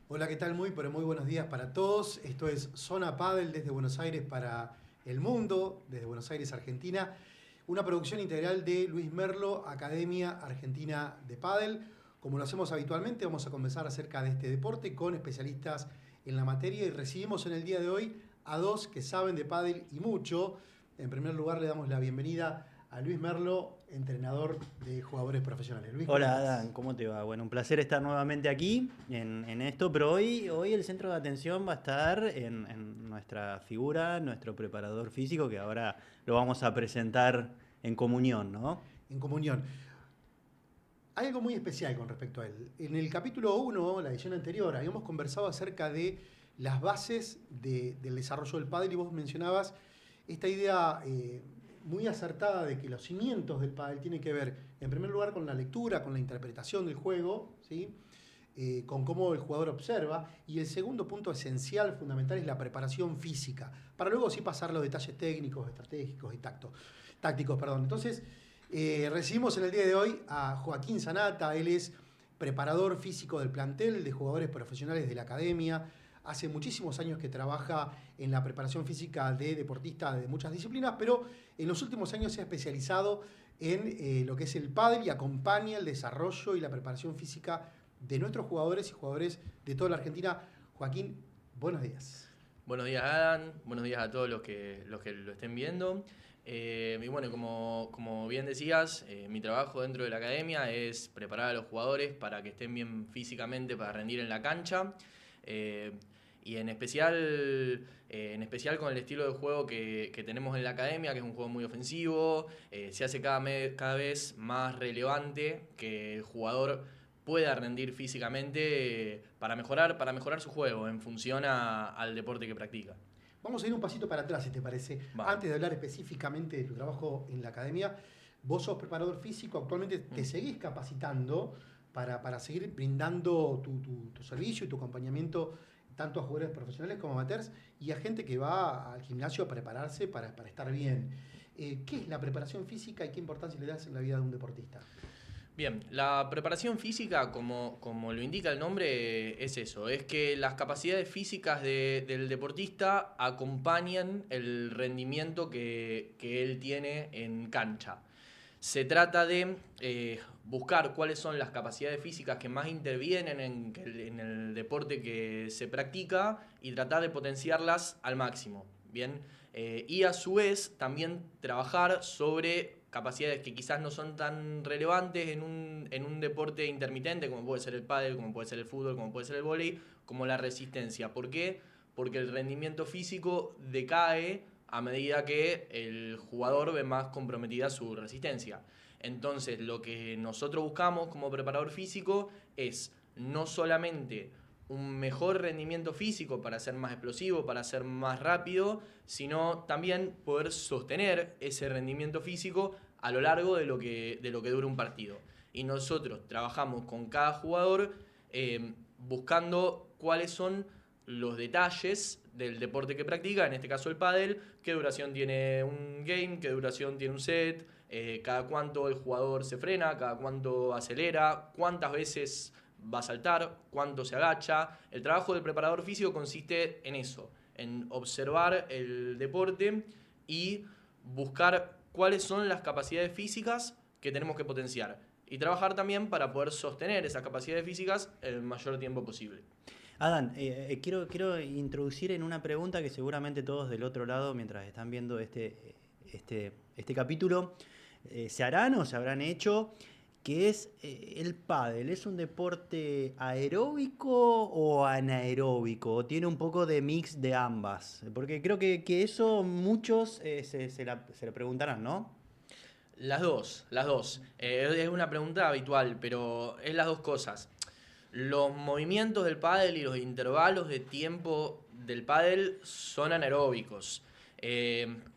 Hola, ¿qué tal? Pero muy buenos días para todos. Esto es Zona Padel desde Buenos Aires para el mundo, desde Buenos Aires, Argentina. Una producción integral de Luis Merlo, Academia Argentina de Padel. Como lo hacemos habitualmente, vamos a conversar acerca de este deporte con especialistas en la materia y recibimos en el día de hoy a dos que saben de pádel y mucho. En primer lugar, le damos la bienvenida a Luis Merlo, entrenador de jugadores profesionales. Luis, ¿cómo Hola estás? Adán, ¿cómo te va? Bueno, un placer estar nuevamente aquí en esto, pero hoy el centro de atención va a estar en nuestra figura, nuestro preparador físico, que ahora lo vamos a presentar en comunión, ¿no? En comunión. Hay algo muy especial con respecto a él. En el capítulo 1, la edición anterior, habíamos conversado acerca de las bases del desarrollo del pádel y vos mencionabas esta idea muy acertada de que los cimientos del pádel tienen que ver, en primer lugar, con la lectura, con la interpretación del juego, ¿sí? Con cómo el jugador observa. Y el segundo punto esencial, fundamental, es la preparación física, para luego sí pasar a los detalles técnicos, estratégicos y tácticos. Perdón. Entonces, recibimos en el día de hoy a Joaquín Sanata. Él es preparador físico del plantel de jugadores profesionales de la academia. Hace muchísimos años que trabaja en la preparación física de deportistas de muchas disciplinas, pero en los últimos años se ha especializado en lo que es el pádel y acompaña el desarrollo y la preparación física de nuestros jugadores y jugadores de toda la Argentina. Joaquín, buenos días. Buenos días, Adam. Buenos días a todos los que lo estén viendo. Y bueno, como bien decías, mi trabajo dentro de la academia es preparar a los jugadores para que estén bien físicamente, para rendir en la cancha. Eh, y en especial con el estilo de juego que tenemos en la academia, que es un juego muy ofensivo, se hace cada vez más relevante que el jugador pueda rendir físicamente para mejorar su juego en función al deporte que practica. Vamos a ir un pasito para atrás, si te parece. Vale. Antes de hablar específicamente de tu trabajo en la academia, vos sos preparador físico, actualmente te Mm. seguís capacitando para seguir brindando tu servicio y tu acompañamiento tanto a jugadores profesionales como amateurs y a gente que va al gimnasio a prepararse para estar bien. ¿Qué es la preparación física y qué importancia le das en la vida de un deportista? Bien, la preparación física, como lo indica el nombre, es eso, es que las capacidades físicas del deportista acompañan el rendimiento que él tiene en cancha. Se trata de buscar cuáles son las capacidades físicas que más intervienen en el deporte que se practica y tratar de potenciarlas al máximo. Bien, y a su vez también trabajar sobre capacidades que quizás no son tan relevantes en un deporte intermitente como puede ser el pádel, como puede ser el fútbol, como puede ser el vóley, como la resistencia. ¿Por qué? Porque el rendimiento físico decae a medida que el jugador ve más comprometida su resistencia. Entonces, lo que nosotros buscamos como preparador físico es no solamente un mejor rendimiento físico para ser más explosivo, para ser más rápido, sino también poder sostener ese rendimiento físico a lo largo de lo que dura un partido. Y nosotros trabajamos con cada jugador buscando cuáles son los detalles del deporte que practica, en este caso el pádel, qué duración tiene un game, qué duración tiene un set, cada cuánto el jugador se frena, cada cuánto acelera, cuántas veces va a saltar, cuánto se agacha. El trabajo del preparador físico consiste en eso, en observar el deporte y buscar cuáles son las capacidades físicas que tenemos que potenciar. Y trabajar también para poder sostener esas capacidades físicas el mayor tiempo posible. Adán, quiero introducir en una pregunta que seguramente todos del otro lado, mientras están viendo este capítulo, se harán o se habrán hecho, que es el pádel. ¿Es un deporte aeróbico o anaeróbico? ¿O tiene un poco de mix de ambas? Porque creo que eso muchos se lo preguntarán, ¿no? Las dos, las dos. Es una pregunta habitual, pero es las dos cosas. Los movimientos del pádel y los intervalos de tiempo del pádel son anaeróbicos.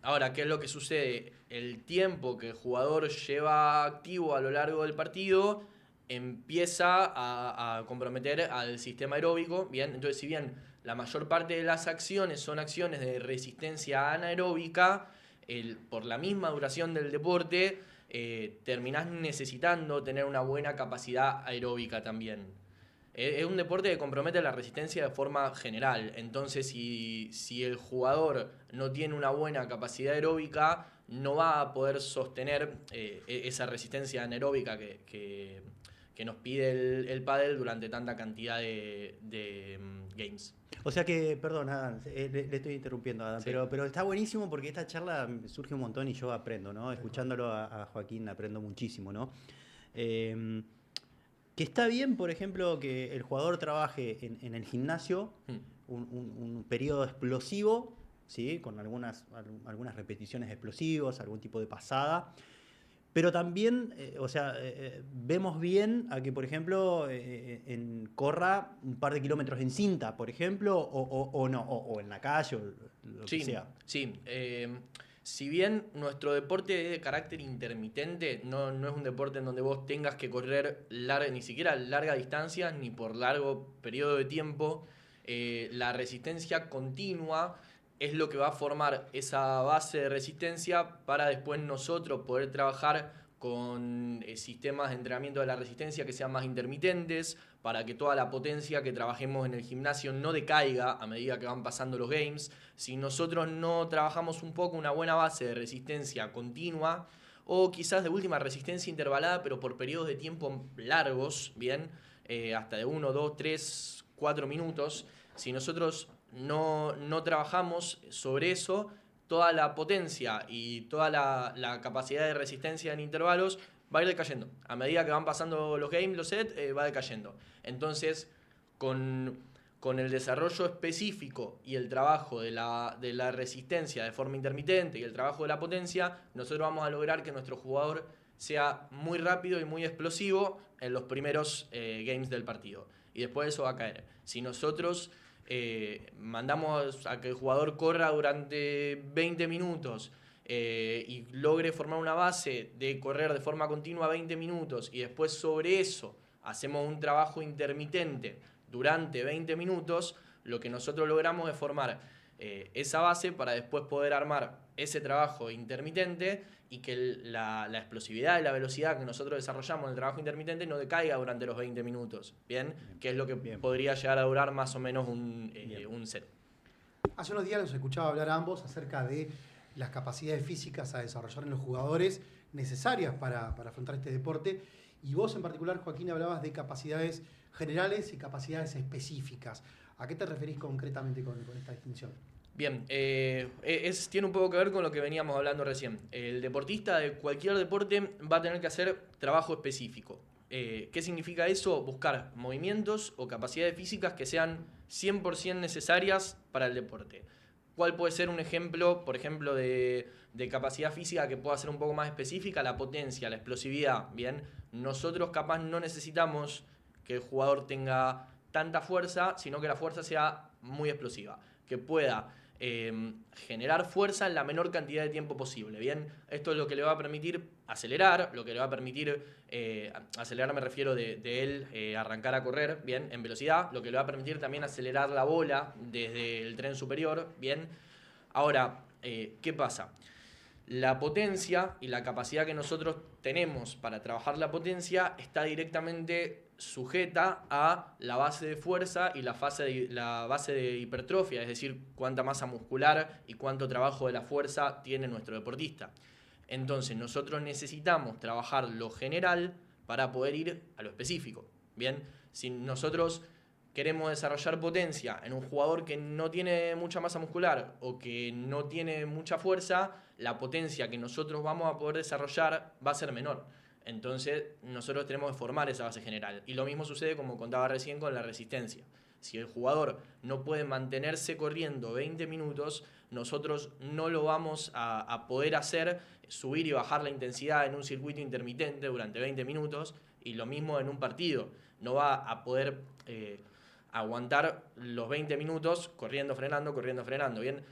Ahora, ¿qué es lo que sucede? El tiempo que el jugador lleva activo a lo largo del partido empieza a comprometer al sistema aeróbico. Bien, entonces, si bien la mayor parte de las acciones son acciones de resistencia anaeróbica, por la misma duración del deporte, terminás necesitando tener una buena capacidad aeróbica también. Es un deporte que compromete la resistencia de forma general. Entonces, si el jugador no tiene una buena capacidad aeróbica, no va a poder sostener esa resistencia anaeróbica que nos pide el pádel durante tanta cantidad de games. O sea que, perdón, Adam, le estoy interrumpiendo, Adam, Sí. pero está buenísimo porque esta charla surge un montón y yo aprendo, ¿no? Escuchándolo a Joaquín aprendo muchísimo, ¿no? Eh, que está bien, por ejemplo, que el jugador trabaje en el gimnasio un periodo explosivo, ¿sí? Con algunas repeticiones explosivas, algún tipo de pasada. Pero también, vemos bien a que, por ejemplo, corra un par de kilómetros en cinta, por ejemplo, o no, o en la calle, o lo que sea. Sí. Si bien nuestro deporte es de carácter intermitente, no es un deporte en donde vos tengas que correr ni siquiera larga distancia, ni por largo periodo de tiempo, la resistencia continua es lo que va a formar esa base de resistencia para después nosotros poder trabajar con sistemas de entrenamiento de la resistencia que sean más intermitentes, para que toda la potencia que trabajemos en el gimnasio no decaiga a medida que van pasando los games. Si nosotros no trabajamos un poco una buena base de resistencia continua, o quizás de última resistencia intervalada, pero por periodos de tiempo largos, bien, hasta de 1, 2, 3, 4 minutos, si nosotros no trabajamos sobre eso, toda la potencia y toda la capacidad de resistencia en intervalos va a ir decayendo. A medida que van pasando los games, los sets, va decayendo. Entonces, con el desarrollo específico y el trabajo de la resistencia de forma intermitente y el trabajo de la potencia, nosotros vamos a lograr que nuestro jugador sea muy rápido y muy explosivo en los primeros games del partido. Y después eso va a caer. Si nosotros mandamos a que el jugador corra durante 20 minutos y logre formar una base de correr de forma continua 20 minutos y después sobre eso hacemos un trabajo intermitente durante 20 minutos, lo que nosotros logramos es formar esa base para después poder armar ese trabajo intermitente y que la explosividad y la velocidad que nosotros desarrollamos en el trabajo intermitente no decaiga durante los 20 minutos, ¿bien? Que es lo que podría llegar a durar más o menos un set. Hace unos días los escuchaba hablar a ambos acerca de las capacidades físicas a desarrollar en los jugadores necesarias para afrontar este deporte. Y vos en particular, Joaquín, hablabas de capacidades generales y capacidades específicas. ¿A qué te referís concretamente con esta distinción? Bien, tiene un poco que ver con lo que veníamos hablando recién. El deportista de cualquier deporte va a tener que hacer trabajo específico. ¿Qué significa eso? Buscar movimientos o capacidades físicas que sean 100% necesarias para el deporte. ¿Cuál puede ser un ejemplo, por ejemplo, de capacidad física que pueda ser un poco más específica? La potencia, la explosividad. Bien, nosotros capaz no necesitamos que el jugador tenga tanta fuerza, sino que la fuerza sea muy explosiva, que pueda generar fuerza en la menor cantidad de tiempo posible. Bien, esto es lo que le va a permitir acelerar, lo que le va a permitir acelerar, me refiero de él arrancar a correr, bien, en velocidad, lo que le va a permitir también acelerar la bola desde el tren superior, bien. Ahora, ¿qué pasa? La potencia y la capacidad que nosotros tenemos para trabajar la potencia está directamente sujeta a la base de fuerza y la base de hipertrofia, es decir, cuánta masa muscular y cuánto trabajo de la fuerza tiene nuestro deportista. Entonces nosotros necesitamos trabajar lo general para poder ir a lo específico. Bien, si nosotros queremos desarrollar potencia en un jugador que no tiene mucha masa muscular o que no tiene mucha fuerza, la potencia que nosotros vamos a poder desarrollar va a ser menor. Entonces nosotros tenemos que formar esa base general. Y lo mismo sucede, como contaba recién, con la resistencia. Si el jugador no puede mantenerse corriendo 20 minutos, nosotros no lo vamos a poder hacer subir y bajar la intensidad en un circuito intermitente durante 20 minutos. Y lo mismo en un partido. No va a poder aguantar los 20 minutos corriendo, frenando, bien.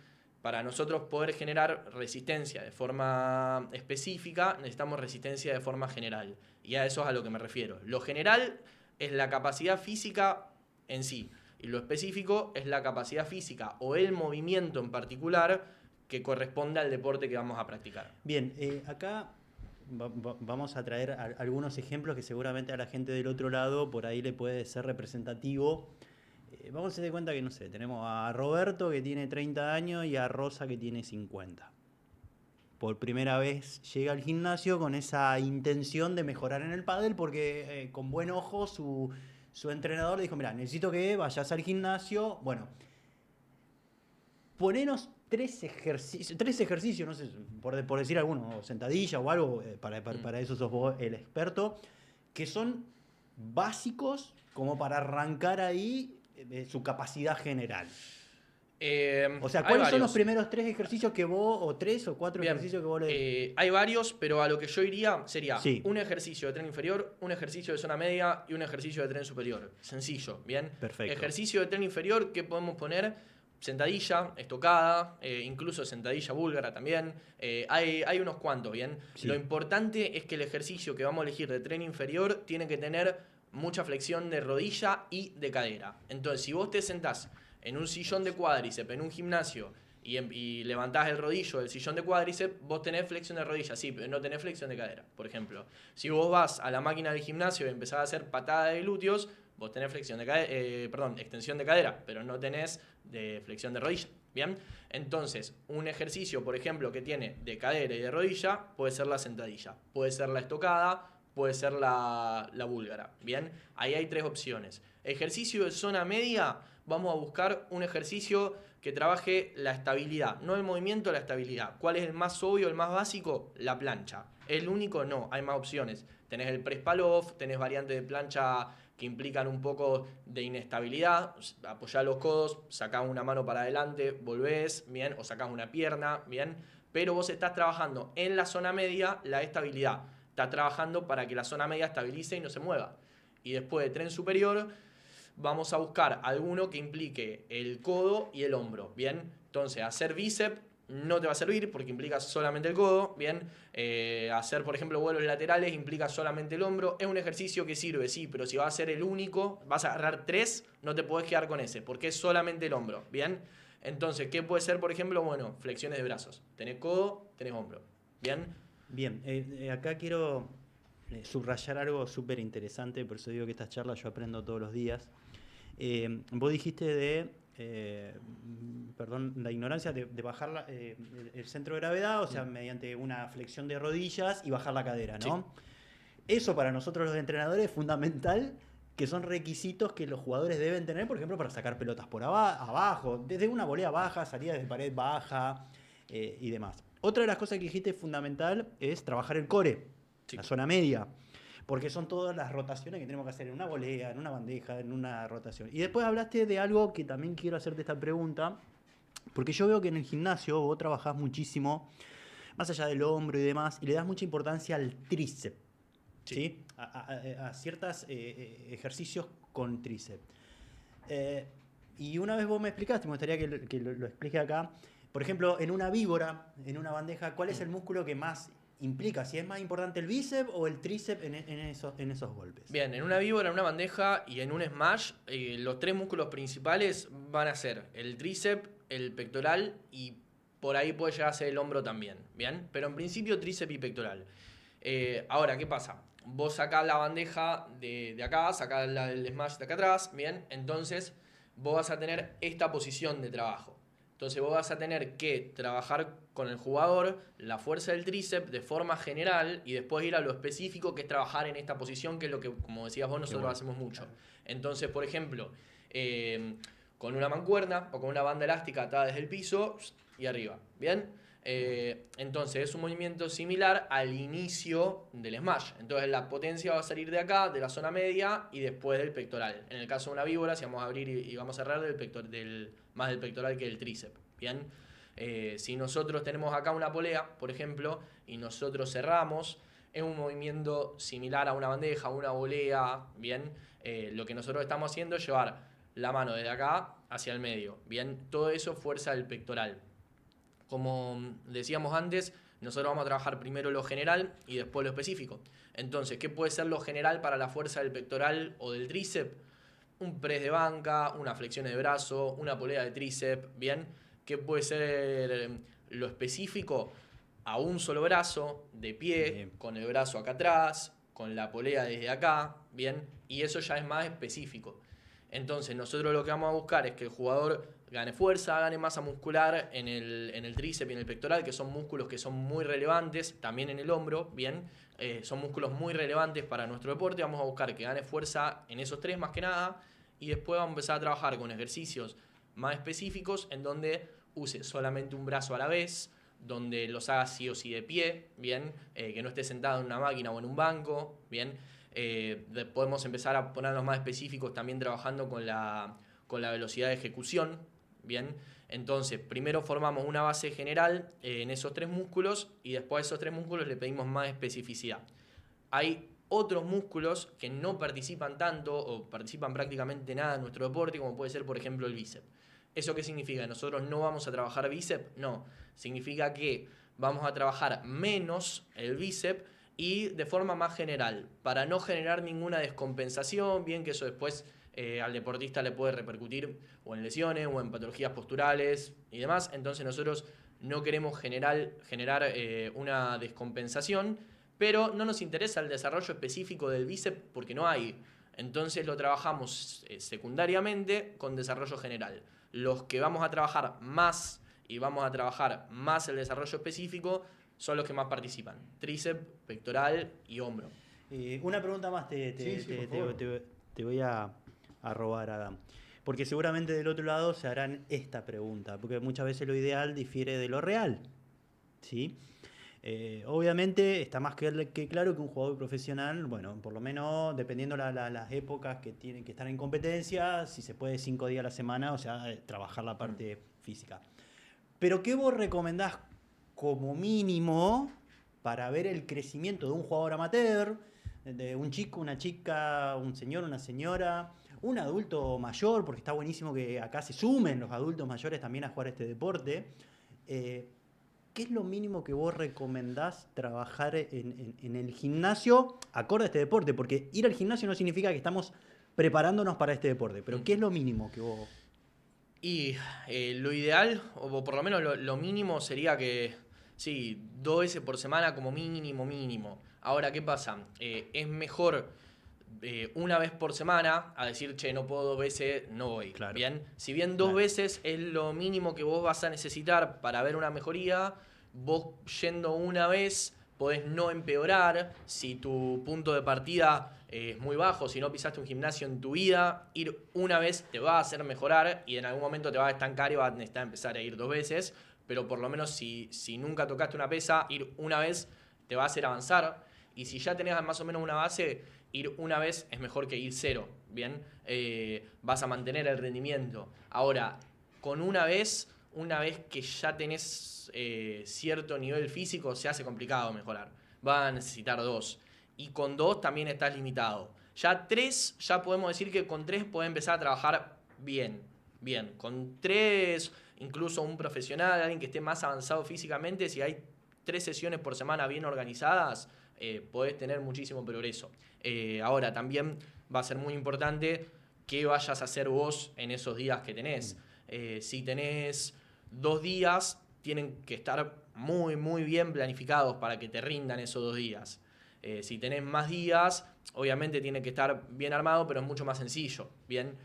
Para nosotros poder generar resistencia de forma específica, necesitamos resistencia de forma general. Y a eso es a lo que me refiero. Lo general es la capacidad física en sí. Y lo específico es la capacidad física o el movimiento en particular que corresponde al deporte que vamos a practicar. Bien, acá vamos a traer algunos ejemplos que seguramente a la gente del otro lado por ahí le puede ser representativo. Vamos a tener cuenta que, no sé, tenemos a Roberto que tiene 30 años y a Rosa que tiene 50. Por primera vez llega al gimnasio con esa intención de mejorar en el pádel porque con buen ojo su entrenador le dijo, mira, necesito que vayas al gimnasio. Bueno, ponenos tres ejercicios, no sé, por decir alguno, sentadilla o algo, para eso sos vos el experto, que son básicos como para arrancar ahí su capacidad general. O sea, ¿cuáles son los primeros 3 ejercicios que vos, o 3 o 4 ejercicios que vos le... hay varios, pero a lo que yo iría sería Sí. un ejercicio de tren inferior, un ejercicio de zona media y un ejercicio de tren superior. Sencillo, ¿bien? Perfecto. Ejercicio de tren inferior, ¿qué podemos poner? Sentadilla, estocada, incluso sentadilla búlgara también. Hay unos cuantos, ¿bien? Sí. Lo importante es que el ejercicio que vamos a elegir de tren inferior tiene que tener mucha flexión de rodilla y de cadera. Entonces, si vos te sentás en un sillón de cuádriceps, en un gimnasio, y levantás el rodillo del sillón de cuádriceps, vos tenés flexión de rodilla, sí, pero no tenés flexión de cadera, por ejemplo. Si vos vas a la máquina del gimnasio y empezás a hacer patada de glúteos, vos tenés extensión de cadera, pero no tenés de flexión de rodilla, ¿bien? Entonces, un ejercicio, por ejemplo, que tiene de cadera y de rodilla, puede ser la sentadilla, puede ser la estocada, puede ser la búlgara, ¿bien? Ahí hay 3 opciones. Ejercicio de zona media, vamos a buscar un ejercicio que trabaje la estabilidad, no el movimiento, la estabilidad. ¿Cuál es el más obvio, el más básico? La plancha. ¿El único? No, hay más opciones. Tenés el press pull-off, tenés variantes de plancha que implican un poco de inestabilidad. Apoyás los codos, sacás una mano para adelante, volvés, bien, o sacás una pierna, bien. Pero vos estás trabajando en la zona media la estabilidad. Estás trabajando para que la zona media estabilice y no se mueva. Y después de tren superior, vamos a buscar alguno que implique el codo y el hombro, ¿bien? Entonces, hacer bíceps no te va a servir porque implica solamente el codo, ¿bien? Hacer, por ejemplo, vuelos laterales implica solamente el hombro. Es un ejercicio que sirve, sí, pero si vas a ser el único, vas a agarrar 3, no te podés quedar con ese, porque es solamente el hombro, ¿bien? Entonces, ¿qué puede ser, por ejemplo? Bueno, flexiones de brazos. Tenés codo, tenés hombro, ¿bien? Bien, acá quiero subrayar algo súper interesante, por eso digo que estas charlas yo aprendo todos los días. Vos dijiste perdón, la ignorancia de bajar el centro de gravedad, o sea, mediante una flexión de rodillas y bajar la cadera, ¿no? Sí. Eso para nosotros los entrenadores es fundamental, que son requisitos que los jugadores deben tener, por ejemplo, para sacar pelotas por abajo, desde una volea baja, salida de pared baja y demás. Otra de las cosas que dijiste fundamental es trabajar el core, sí, la zona media. Porque son todas las rotaciones que tenemos que hacer en una volea, en una bandeja, en una rotación. Y después hablaste de algo que también quiero hacerte esta pregunta, porque yo veo que en el gimnasio vos trabajás muchísimo, más allá del hombro y demás, y le das mucha importancia al tríceps, ¿sí? A ciertos ejercicios con tríceps. Y una vez vos me explicaste, me gustaría que lo explique acá, por ejemplo, en una víbora, en una bandeja, ¿cuál es el músculo que más implica? ¿Si es más importante el bíceps o el tríceps en esos golpes? Bien, en una víbora, en una bandeja y en un smash, los 3 músculos principales van a ser el tríceps, el pectoral y por ahí puede llegar a ser el hombro también, ¿bien? Pero en principio tríceps y pectoral. Ahora, ¿qué pasa? Vos sacás la bandeja de acá, sacás el smash de acá atrás, ¿bien? Entonces vos vas a tener esta posición de trabajo. Entonces vos vas a tener que trabajar con el jugador la fuerza del tríceps de forma general y después ir a lo específico, que es trabajar en esta posición, que es lo que, como decías vos, nosotros hacemos mucho. Entonces, por ejemplo, con una mancuerna o con una banda elástica atada desde el piso y arriba, ¿bien? Entonces es un movimiento similar al inicio del smash. Entonces la potencia va a salir de acá, de la zona media y después del pectoral. En el caso de una víbora, si vamos a abrir y vamos a cerrar más del pectoral que del tríceps, ¿bien? Si nosotros tenemos acá una polea, por ejemplo, y nosotros cerramos, es un movimiento similar a una bandeja, una volea, ¿bien? Lo que nosotros estamos haciendo es llevar la mano desde acá hacia el medio, ¿bien? Todo eso fuerza el pectoral. Como decíamos antes, nosotros vamos a trabajar primero lo general y después lo específico. Entonces, ¿qué puede ser lo general para la fuerza del pectoral o del tríceps? Un press de banca, una flexión de brazo, una polea de tríceps, ¿bien? ¿Qué puede ser lo específico? a un solo brazo, de pie, Bien. con el brazo acá atrás, con la polea desde acá, ¿bien? Y eso ya es más específico. Entonces, nosotros lo que vamos a buscar es que el jugador gane fuerza, gane masa muscular en el tríceps y en el pectoral, que son músculos que son muy relevantes, también en el hombro, ¿bien? Son músculos muy relevantes para nuestro deporte. Vamos a buscar que gane fuerza en esos tres más que nada, y después vamos a empezar a trabajar con ejercicios más específicos en donde use solamente un brazo a la vez, donde los haga sí o sí de pie, ¿bien? Que no esté sentado en una máquina o en un banco, ¿bien? Podemos empezar a ponernos más específicos también trabajando con la velocidad de ejecución, ¿bien? Entonces, primero formamos una base general en esos tres músculos y después a esos tres músculos le pedimos más especificidad. Hay otros músculos que no participan tanto o participan prácticamente nada en nuestro deporte, como puede ser, por ejemplo, el bíceps. ¿Eso qué significa? ¿Nosotros no vamos a trabajar bíceps? No. Significa que vamos a trabajar menos el bíceps y de forma más general, para no generar ninguna descompensación, bien que eso después al deportista le puede repercutir o en lesiones o en patologías posturales y demás. Entonces nosotros no queremos generar una descompensación, pero no nos interesa el desarrollo específico del bíceps porque no hay. Entonces lo trabajamos secundariamente con desarrollo general. Los que vamos a trabajar más y vamos a trabajar más el desarrollo específico son los que más participan. Tríceps, pectoral y hombro. Una pregunta más te voy a robar, Adam. Porque seguramente del otro lado se harán esta pregunta, porque muchas veces lo ideal difiere de lo real, ¿sí? Obviamente está más que claro que un jugador profesional, bueno, por lo menos dependiendo las épocas que tienen que estar en competencia, si se puede 5 días a la semana, o sea, trabajar la parte física. Pero ¿qué vos recomendás como mínimo para ver el crecimiento de un jugador amateur, de un chico, una chica, un señor, una señora, un adulto mayor, porque está buenísimo que acá se sumen los adultos mayores también a jugar este deporte? ¿Qué es lo mínimo que vos recomendás trabajar en el gimnasio acorde a este deporte? Porque ir al gimnasio no significa que estamos preparándonos para este deporte, pero ¿qué es lo mínimo que vos...? Y lo ideal, o por lo menos lo mínimo sería que, sí, 2 veces por semana como mínimo. Ahora, ¿qué pasa? Es mejor una vez por semana a decir, che, no puedo 2 veces, no voy. Claro. Bien, si bien 2 veces es lo mínimo que vos vas a necesitar para ver una mejoría, vos yendo una vez podés no empeorar. Si tu punto de partida es muy bajo, si no pisaste un gimnasio en tu vida, ir una vez te va a hacer mejorar y en algún momento te va a estancar y vas a necesitar empezar a ir 2 veces, pero por lo menos si nunca tocaste una pesa, ir una vez te va a hacer avanzar, y si ya tenés más o menos una base, ir una vez es mejor que ir 0, ¿bien? Vas a mantener el rendimiento. Ahora, con una vez que ya tenés cierto nivel físico, se hace complicado mejorar. Vas a necesitar 2. Y con 2 también estás limitado. Ya 3, ya podemos decir que con 3 podés empezar a trabajar bien. Con 3, incluso un profesional, alguien que esté más avanzado físicamente, si hay 3 sesiones por semana bien organizadas, podés tener muchísimo progreso. Ahora, también va a ser muy importante qué vayas a hacer vos en esos días que tenés. Si tenés 2 días, tienen que estar muy bien planificados para que te rindan esos 2 días. Si tenés más días, obviamente tiene que estar bien armado, pero es mucho más sencillo, ¿bien?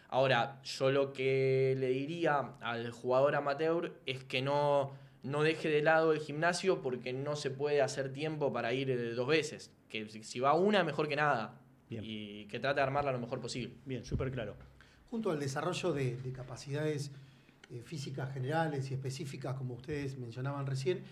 Ahora, yo lo que le diría al jugador amateur es que no deje de lado el gimnasio porque no se puede hacer tiempo para ir 2 veces. Que si va una, mejor que nada. Bien. Y que trate de armarla lo mejor posible. Bien, súper claro. Junto al desarrollo de capacidades físicas generales y específicas, como ustedes mencionaban recién,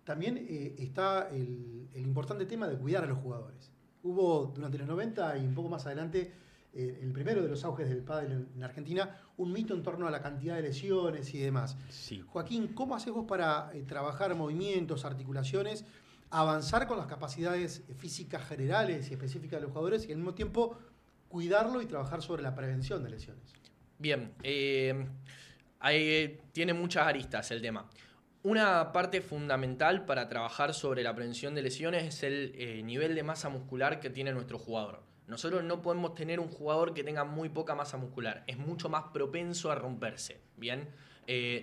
también está el importante tema de cuidar a los jugadores. Hubo durante los 90 y un poco más adelante, el primero de los auges del pádel en Argentina, un mito en torno a la cantidad de lesiones y demás. Sí. Joaquín, ¿cómo haces vos para trabajar movimientos, articulaciones, avanzar con las capacidades físicas generales y específicas de los jugadores y al mismo tiempo cuidarlo y trabajar sobre la prevención de lesiones? Bien, tiene muchas aristas el tema. Una parte fundamental para trabajar sobre la prevención de lesiones es el nivel de masa muscular que tiene nuestro jugador. Nosotros no podemos tener un jugador que tenga muy poca masa muscular. Es mucho más propenso a romperse, ¿bien?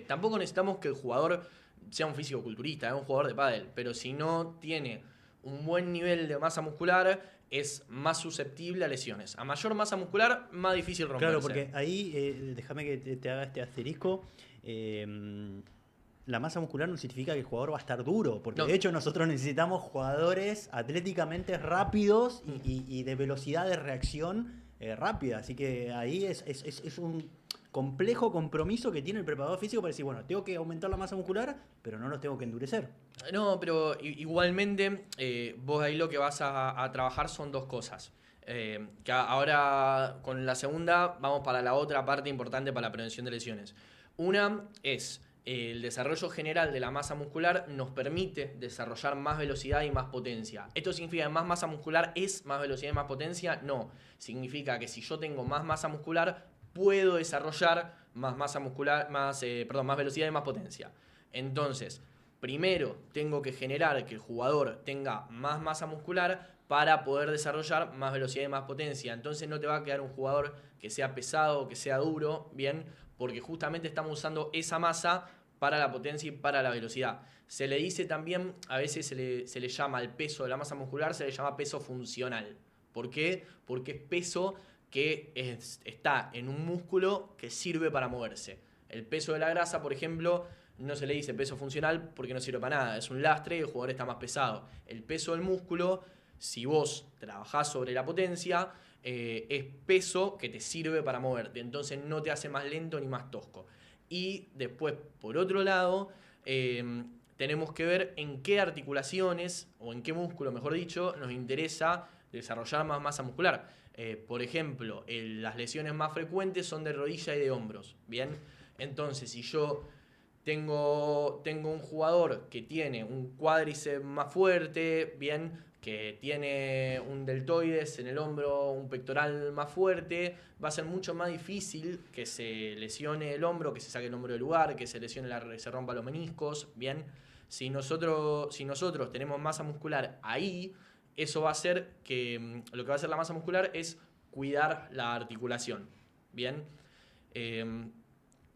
Tampoco necesitamos que el jugador sea un físico-culturista, es un jugador de pádel, pero si no tiene un buen nivel de masa muscular, es más susceptible a lesiones. A mayor masa muscular, más difícil romperse. Claro, porque ahí, déjame que te haga este asterisco. La masa muscular no significa que el jugador va a estar duro, porque No. de hecho nosotros necesitamos jugadores atléticamente rápidos y de velocidad de reacción rápida. Así que ahí es un complejo compromiso que tiene el preparador físico para decir, bueno, tengo que aumentar la masa muscular, pero no los tengo que endurecer. No, pero igualmente vos ahí lo que vas a trabajar son dos cosas. Que ahora con la segunda vamos para la otra parte importante para la prevención de lesiones. Una es el desarrollo general de la masa muscular nos permite desarrollar más velocidad y más potencia. ¿Esto significa que más masa muscular es más velocidad y más potencia? No. Significa que si yo tengo más masa muscular, puedo desarrollar más masa muscular, más velocidad y más potencia. Entonces, primero tengo que generar que el jugador tenga más masa muscular para poder desarrollar más velocidad y más potencia. Entonces no te va a quedar un jugador que sea pesado, que sea duro, ¿bien? Porque justamente estamos usando esa masa para la potencia y para la velocidad. Se le dice también, a veces se le llama al peso de la masa muscular, se le llama peso funcional. ¿Por qué? Porque es peso que está en un músculo que sirve para moverse. El peso de la grasa, por ejemplo, no se le dice peso funcional porque no sirve para nada. Es un lastre y el jugador está más pesado. El peso del músculo, si vos trabajás sobre la potencia, es peso que te sirve para moverte. Entonces no te hace más lento ni más tosco. Y después, por otro lado, tenemos que ver en qué articulaciones, o en qué músculo, mejor dicho, nos interesa desarrollar más masa muscular. Por ejemplo, las lesiones más frecuentes son de rodilla y de hombros. Bien, entonces si yo tengo un jugador que tiene un cuádriceps más fuerte, bien, que tiene un deltoides en el hombro, un pectoral más fuerte, va a ser mucho más difícil que se lesione el hombro, que se saque el hombro del lugar, que se lesione se rompa los meniscos, bien. Si nosotros tenemos masa muscular ahí, eso va a hacer que lo que va a hacer la masa muscular es cuidar la articulación, bien.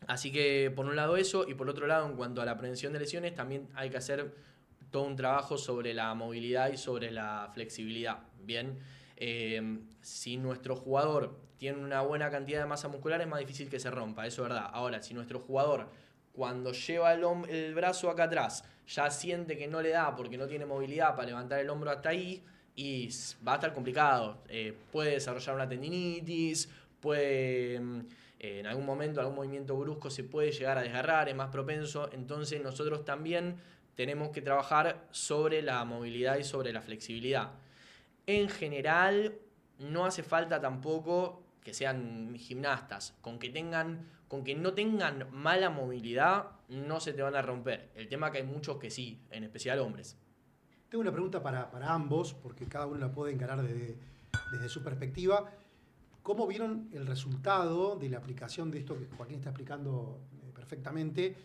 Así que por un lado eso, y por otro lado, en cuanto a la prevención de lesiones, también hay que hacer todo un trabajo sobre la movilidad y sobre la flexibilidad. Bien, si nuestro jugador tiene una buena cantidad de masa muscular, es más difícil que se rompa, eso es verdad. Ahora, si nuestro jugador, cuando lleva el brazo acá atrás, ya siente que no le da porque no tiene movilidad para levantar el hombro hasta ahí, y va a estar complicado. Puede desarrollar una tendinitis, puede... en algún momento, algún movimiento brusco se puede llegar a desgarrar, es más propenso. Entonces nosotros también tenemos que trabajar sobre la movilidad y sobre la flexibilidad. En general, no hace falta tampoco que sean gimnastas. Con que no tengan mala movilidad, no se te van a romper. El tema es que hay muchos que sí, en especial hombres. Tengo una pregunta para ambos, porque cada uno la puede encarar desde su perspectiva. ¿Cómo vieron el resultado de la aplicación de esto que Joaquín está explicando perfectamente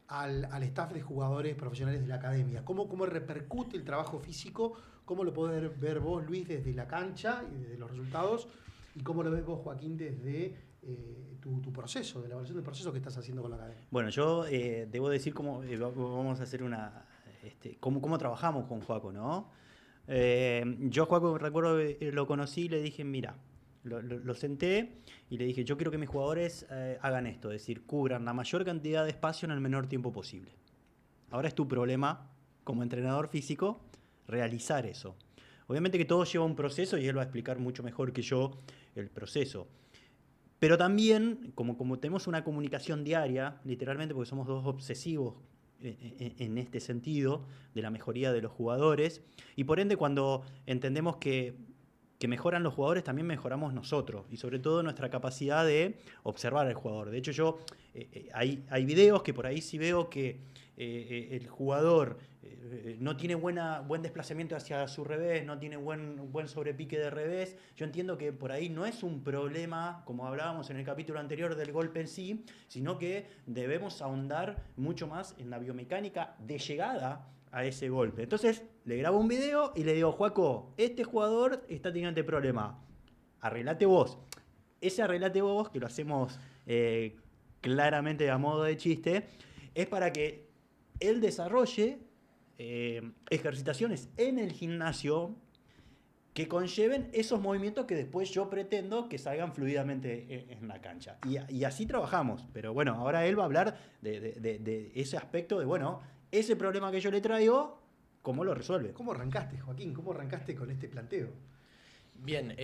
al staff de jugadores profesionales de la academia? ¿Cómo repercute el trabajo físico? ¿Cómo lo podés ver vos, Luis, desde la cancha y desde los resultados? ¿Y cómo lo ves vos, Joaquín, desde tu proceso, de la evaluación del proceso que estás haciendo con la academia? Bueno, yo debo decir cómo vamos a hacer cómo trabajamos con Joaco, ¿no? Yo a Joaco, recuerdo, lo conocí y le dije, mira, lo senté y le dije, yo quiero que mis jugadores hagan esto, es decir, cubran la mayor cantidad de espacio en el menor tiempo posible. Ahora es tu problema, como entrenador físico, realizar eso. Obviamente que todo lleva un proceso y él va a explicar mucho mejor que yo el proceso. Pero también, como tenemos una comunicación diaria, literalmente porque somos dos obsesivos en este sentido, de la mejoría de los jugadores, y por ende cuando entendemos que mejoran los jugadores, también mejoramos nosotros, y sobre todo nuestra capacidad de observar al jugador. De hecho, hay videos que por ahí sí veo que el jugador no tiene buen desplazamiento hacia su revés, no tiene buen sobrepique de revés. Yo entiendo que por ahí no es un problema, como hablábamos en el capítulo anterior, del golpe en sí, sino que debemos ahondar mucho más en la biomecánica de llegada a ese golpe. Entonces le grabo un video y le digo, Joaco, este jugador está teniendo este problema, arreglate vos. Ese arreglate vos, que lo hacemos claramente a modo de chiste, es para que él desarrolle ejercitaciones en el gimnasio que conlleven esos movimientos que después yo pretendo que salgan fluidamente en la cancha. Y así trabajamos. Pero bueno, ahora él va a hablar de ese aspecto de, bueno, ese problema que yo le traigo, ¿cómo lo resuelve? ¿Cómo arrancaste, Joaquín? ¿Cómo arrancaste con este planteo? Bien,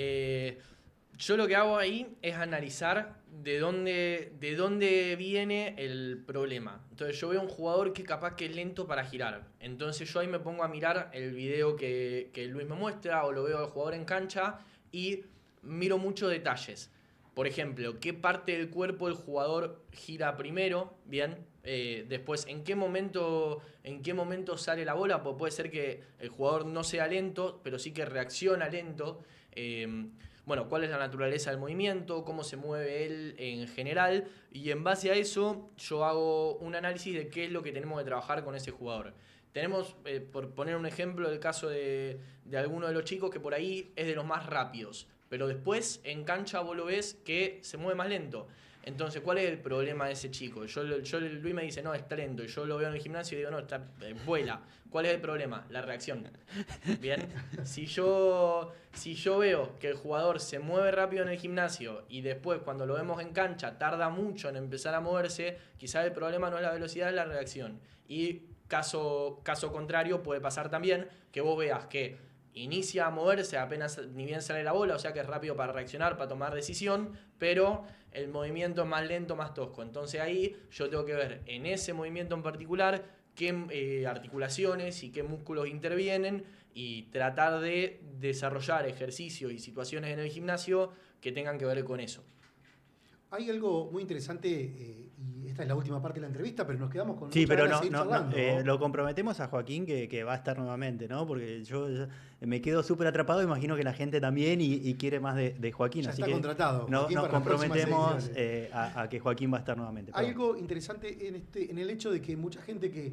yo lo que hago ahí es analizar de dónde viene el problema. Entonces yo veo un jugador que capaz que es lento para girar. Entonces yo ahí me pongo a mirar el video que Luis me muestra o lo veo al jugador en cancha y miro muchos detalles. Por ejemplo, qué parte del cuerpo el jugador gira primero, bien. Después, ¿en qué momento sale la bola? Pues puede ser que el jugador no sea lento, pero sí que reacciona lento. Bueno, cuál es la naturaleza del movimiento, cómo se mueve él en general, y en base a eso yo hago un análisis de qué es lo que tenemos que trabajar con ese jugador. Tenemos, por poner un ejemplo, el caso de alguno de los chicos que por ahí es de los más rápidos, pero después en cancha vos lo ves que se mueve más lento. Entonces, ¿cuál es el problema de ese chico? Luis me dice, no, está lento, y yo lo veo en el gimnasio y digo, no, vuela. ¿Cuál es el problema? La reacción. Bien, si yo veo que el jugador se mueve rápido en el gimnasio y después cuando lo vemos en cancha tarda mucho en empezar a moverse, quizás el problema no es la velocidad, es la reacción. Y caso contrario puede pasar también que vos veas que inicia a moverse apenas ni bien sale la bola, o sea que es rápido para reaccionar, para tomar decisión, pero el movimiento es más lento, más tosco. Entonces ahí yo tengo que ver en ese movimiento en particular qué articulaciones y qué músculos intervienen y tratar de desarrollar ejercicios y situaciones en el gimnasio que tengan que ver con eso. Hay algo muy interesante, y esta es la última parte de la entrevista, pero nos quedamos con Sí, muchas pero ganas de seguir charlando. lo comprometemos a Joaquín que va a estar nuevamente, ¿no? Porque yo me quedo súper atrapado, imagino que la gente también y quiere más de Joaquín. Ya así está que contratado. nos Joaquín, para las próximas comprometemos ediciones. a que Joaquín va a estar nuevamente. Hay Perdón. algo interesante en el hecho de que mucha gente que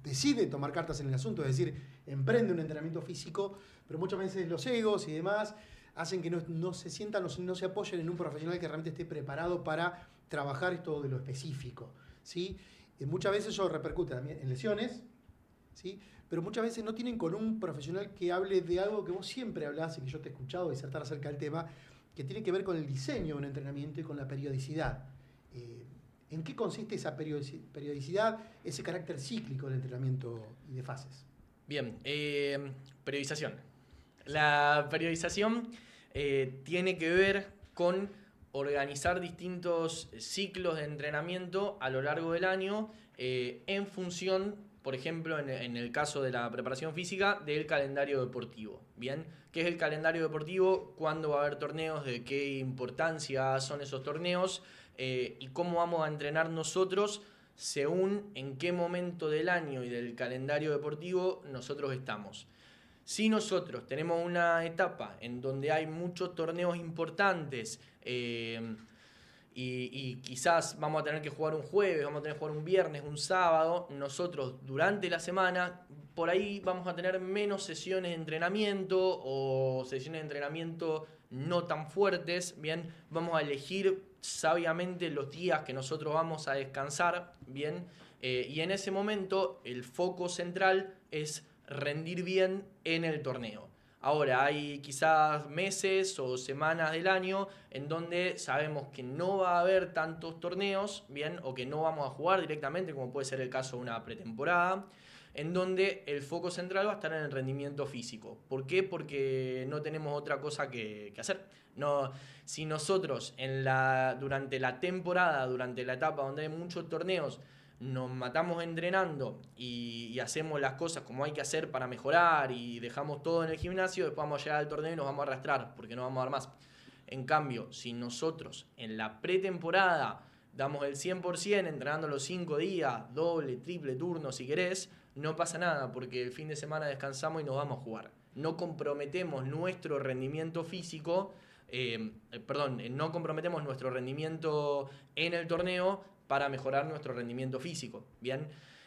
decide tomar cartas en el asunto, es decir, emprende un entrenamiento físico, pero muchas veces los egos y demás hacen que no se sientan, no se apoyen en un profesional que realmente esté preparado para trabajar esto de lo específico, ¿sí? Muchas veces eso repercute también en lesiones, ¿sí? Pero muchas veces no tienen con un profesional que hable de algo que vos siempre hablás y que yo te he escuchado disertar acerca del tema, que tiene que ver con el diseño de un entrenamiento y con la periodicidad. ¿En qué consiste esa periodicidad, ese carácter cíclico del entrenamiento y de fases? Bien, periodización. La periodización tiene que ver con organizar distintos ciclos de entrenamiento a lo largo del año en función, por ejemplo, en el caso de la preparación física, del calendario deportivo. Bien, ¿qué es el calendario deportivo? ¿Cuándo va a haber torneos? ¿De qué importancia son esos torneos? Y cómo vamos a entrenar nosotros según en qué momento del año y del calendario deportivo nosotros estamos. Si nosotros tenemos una etapa en donde hay muchos torneos importantes y quizás vamos a tener que jugar un jueves, vamos a tener que jugar un viernes, un sábado, nosotros durante la semana por ahí vamos a tener menos sesiones de entrenamiento o sesiones de entrenamiento no tan fuertes, bien, vamos a elegir sabiamente los días que nosotros vamos a descansar, bien, y en ese momento el foco central es rendir bien en el torneo. Ahora, hay quizás meses o semanas del año en donde sabemos que no va a haber tantos torneos, bien, o que no vamos a jugar directamente, como puede ser el caso de una pretemporada, en donde el foco central va a estar en el rendimiento físico. ¿Por qué? Porque no tenemos otra cosa que hacer. No, si nosotros durante la temporada, durante la etapa donde hay muchos torneos, nos matamos entrenando y hacemos las cosas como hay que hacer para mejorar y dejamos todo en el gimnasio, después vamos a llegar al torneo y nos vamos a arrastrar porque no vamos a dar más. En cambio, si nosotros en la pretemporada damos el 100% entrenando los 5 días, doble, triple turno si querés, no pasa nada porque el fin de semana descansamos y nos vamos a jugar. No comprometemos nuestro rendimiento físico, no comprometemos nuestro rendimiento en el torneo para mejorar nuestro rendimiento físico, ¿bien?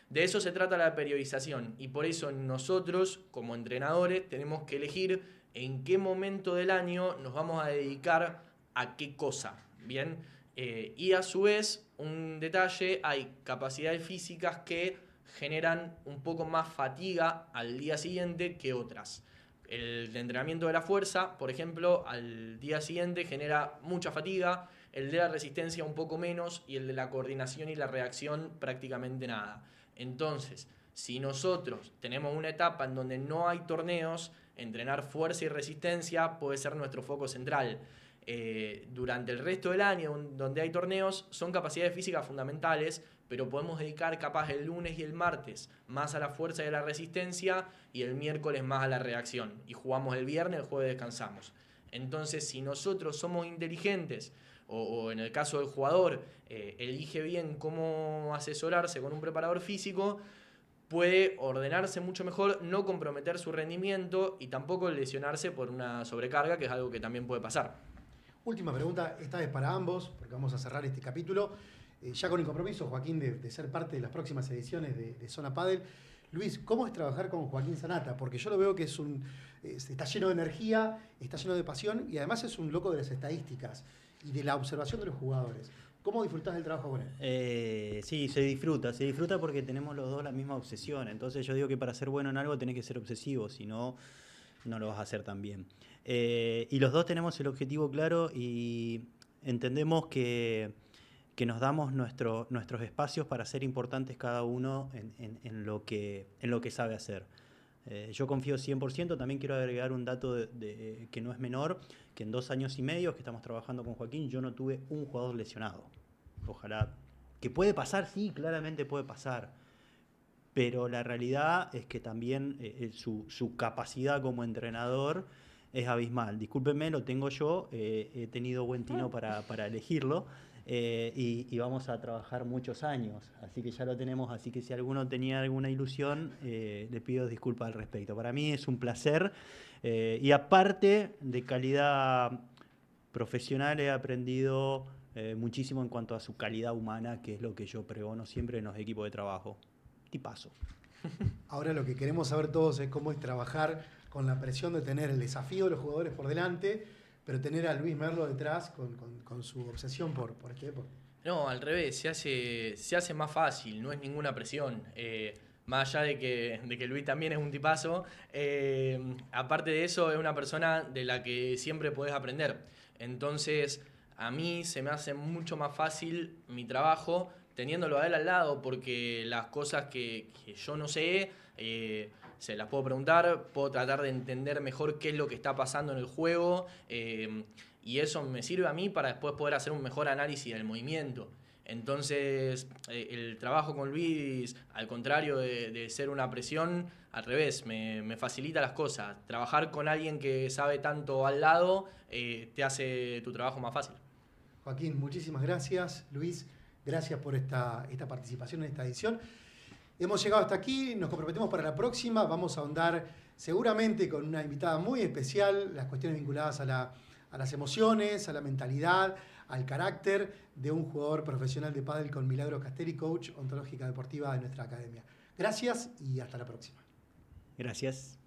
De eso se trata la periodización y por eso nosotros como entrenadores tenemos que elegir en qué momento del año nos vamos a dedicar a qué cosa, ¿bien? Y a su vez, un detalle, hay capacidades físicas que generan un poco más fatiga al día siguiente que otras. El de entrenamiento de la fuerza, por ejemplo, al día siguiente genera mucha fatiga, el de la resistencia un poco menos y el de la coordinación y la reacción prácticamente nada. Entonces, si nosotros tenemos una etapa en donde no hay torneos, entrenar fuerza y resistencia puede ser nuestro foco central. Durante el resto del año, donde hay torneos, son capacidades físicas fundamentales, pero podemos dedicar capaz el lunes y el martes más a la fuerza y a la resistencia y el miércoles más a la reacción. Y jugamos el viernes, el jueves descansamos. Entonces, si nosotros somos inteligentes, o en el caso del jugador, elige bien cómo asesorarse con un preparador físico, puede ordenarse mucho mejor, no comprometer su rendimiento y tampoco lesionarse por una sobrecarga, que es algo que también puede pasar. Última pregunta, esta vez para ambos, porque vamos a cerrar este capítulo. Ya con el compromiso, Joaquín, de ser parte de las próximas ediciones de Zona Padel. Luis, ¿cómo es trabajar con Joaquín Sanata? Porque yo lo veo que está lleno de energía, está lleno de pasión y además es un loco de las estadísticas y de la observación de los jugadores. ¿Cómo disfrutás del trabajo con él? Sí, se disfruta porque tenemos los dos la misma obsesión. Entonces yo digo que para ser bueno en algo tenés que ser obsesivo, si no, no lo vas a hacer tan bien. Y los dos tenemos el objetivo claro y entendemos que nos damos nuestros espacios para ser importantes cada uno en lo que sabe hacer. Yo confío 100%, también quiero agregar un dato que no es menor, que en 2 años y medio que estamos trabajando con Joaquín, yo no tuve un jugador lesionado. Ojalá, que puede pasar, sí, claramente puede pasar, pero la realidad es que también su capacidad como entrenador es abismal. Discúlpenme, lo tengo yo, he tenido buen tino para elegirlo. Y vamos a trabajar muchos años, así que ya lo tenemos, así que si alguno tenía alguna ilusión, le pido disculpas al respecto. Para mí es un placer y aparte de calidad profesional he aprendido muchísimo en cuanto a su calidad humana, que es lo que yo pregono siempre en los equipos de trabajo. Tipazo. Ahora lo que queremos saber todos es cómo es trabajar con la presión de tener el desafío de los jugadores por delante, pero tener a Luis Merlo detrás con su obsesión por este deporte. No, al revés, se hace más fácil, no es ninguna presión. Más allá de que Luis también es un tipazo, aparte de eso es una persona de la que siempre podés aprender. Entonces, a mí se me hace mucho más fácil mi trabajo teniéndolo a él al lado, porque las cosas que yo no sé, se las puedo preguntar, puedo tratar de entender mejor qué es lo que está pasando en el juego, y eso me sirve a mí para después poder hacer un mejor análisis del movimiento. Entonces, el trabajo con Luis, al contrario de ser una presión, al revés, me facilita las cosas. Trabajar con alguien que sabe tanto al lado te hace tu trabajo más fácil. Joaquín, muchísimas gracias. Luis, gracias por esta participación en esta edición. Hemos llegado hasta aquí, nos comprometemos para la próxima. Vamos a ahondar seguramente con una invitada muy especial, las cuestiones vinculadas a las emociones, a la mentalidad, al carácter de un jugador profesional de pádel con Milagros Castelli, coach ontológica deportiva de nuestra academia. Gracias y hasta la próxima. Gracias.